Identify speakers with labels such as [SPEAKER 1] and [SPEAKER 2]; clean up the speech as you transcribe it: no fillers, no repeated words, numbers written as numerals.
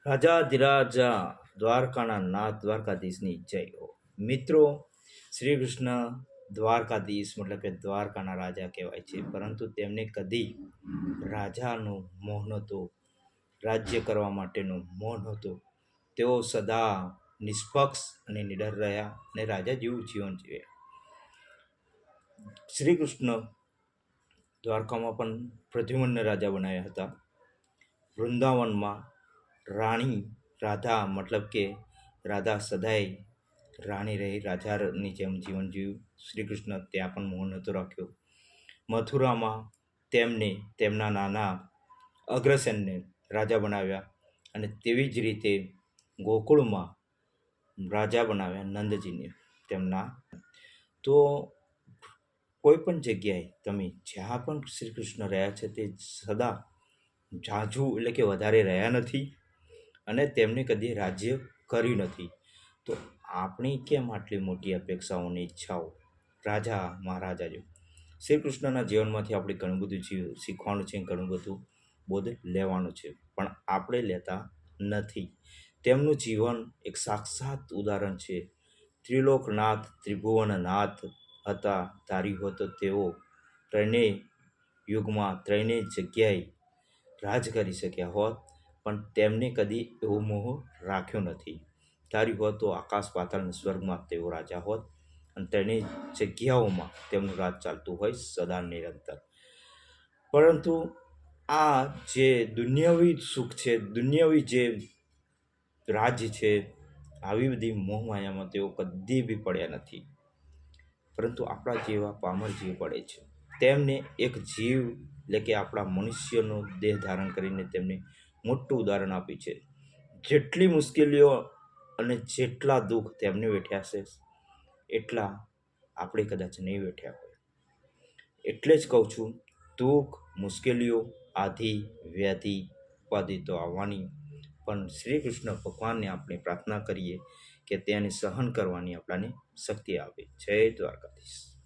[SPEAKER 1] રાજાધિરાજા દ્વારકાના નાથ દ્વારકાધીશની જય હો. મિત્રો, શ્રી કૃષ્ણ દ્વારકાધીશ મતલબ કે દ્વારકાના રાજા કહેવાય છે, પરંતુ તેમને કદી રાજાનો મોહ નહોતો, રાજ્ય કરવા માટેનો મોહ નહોતો. તેઓ સદા નિષ્પક્ષ અને નિડર રહ્યા અને રાજા જેવું જીવન જીવ્યા. શ્રી કૃષ્ણ દ્વારકામાં પણ પ્રદ્યુમ્નને રાજા બનાવ્યા હતા. વૃંદાવનમાં રાણી રાધા મતલબ કે રાધા સદાય રાણી રહી, રાજાની જેમ જીવન જીવ્યું. શ્રી કૃષ્ણ ત્યાં પણ મોહ નહોતો રાખ્યો. મથુરામાં તેમને તેમના નાના અગ્રસેનને રાજા બનાવ્યા અને તેવી જ રીતે ગોકુળમાં રાજા બનાવ્યા નંદજીને તેમના. તો કોઈ પણ જગ્યાએ તમે જ્યાં પણ શ્રી કૃષ્ણ રહ્યા છે તે સદા ઝાઝું એટલે કે વધારે રહ્યા નથી અને તેમને કદી રાજ્ય કર્યું નથી. તો આપણી કેમ આટલી મોટી અપેક્ષાઓની ઈચ્છાઓ રાજા મહારાજા જો શ્રી કૃષ્ણના જીવનમાંથી આપણે ઘણું બધું શીખવાનું છે, ઘણું બધું બોધ લેવાનું છે, પણ આપણે લેતા નથી. તેમનું જીવન એક સાક્ષાત ઉદાહરણ છે. ત્રિલોકનાથ ત્રિભુવનનાથ હતા. ધાર્યું હોત તો તેઓ ત્રણેય યુગમાં ત્રણેય જગ્યાએ રાજ કરી શક્યા હોત, પણ તેમને કદી એવો મોહ રાખ્યો નથી. ધાર્યું હોત તો આકાશ પાતાળ અને સ્વર્ગમાં તેઓ રાજા હોત અને ત્રણેય જગ્યાઓમાં તેમનું રાજ ચાલતું હોય સદા નિરંતર. પરંતુ આ જે દુનિયાવી સુખ છે, દુનિયાવી જે રાજ્ય છે, આવી બધી મોહમાયામાં તેઓ કદી બી પડ્યા નથી. પરંતુ આપણા જેવા પામર જીવ પડે છે. તેમને એક જીવ એટલે કે આપણા મનુષ્યનો દેહ ધારણ કરીને તેમને મોટું ઉદાહરણ આપ્યું છે. જેટલી મુશ્કેલીઓ અને જેટલા દુઃખ તેમને વેઠ્યા છે એટલા આપણે કદાચ નહીં વેઠ્યા હોય. એટલે જ કહું છું, દુઃખ મુશ્કેલીઓ આધિ વ્યાધિ ઉપાધિ તો આવવાની, પણ શ્રી કૃષ્ણ ભગવાનને આપણે પ્રાર્થના કરીએ કે તેને સહન કરવાની આપણાને શક્તિ આપે. જય દ્વારકાધીશ.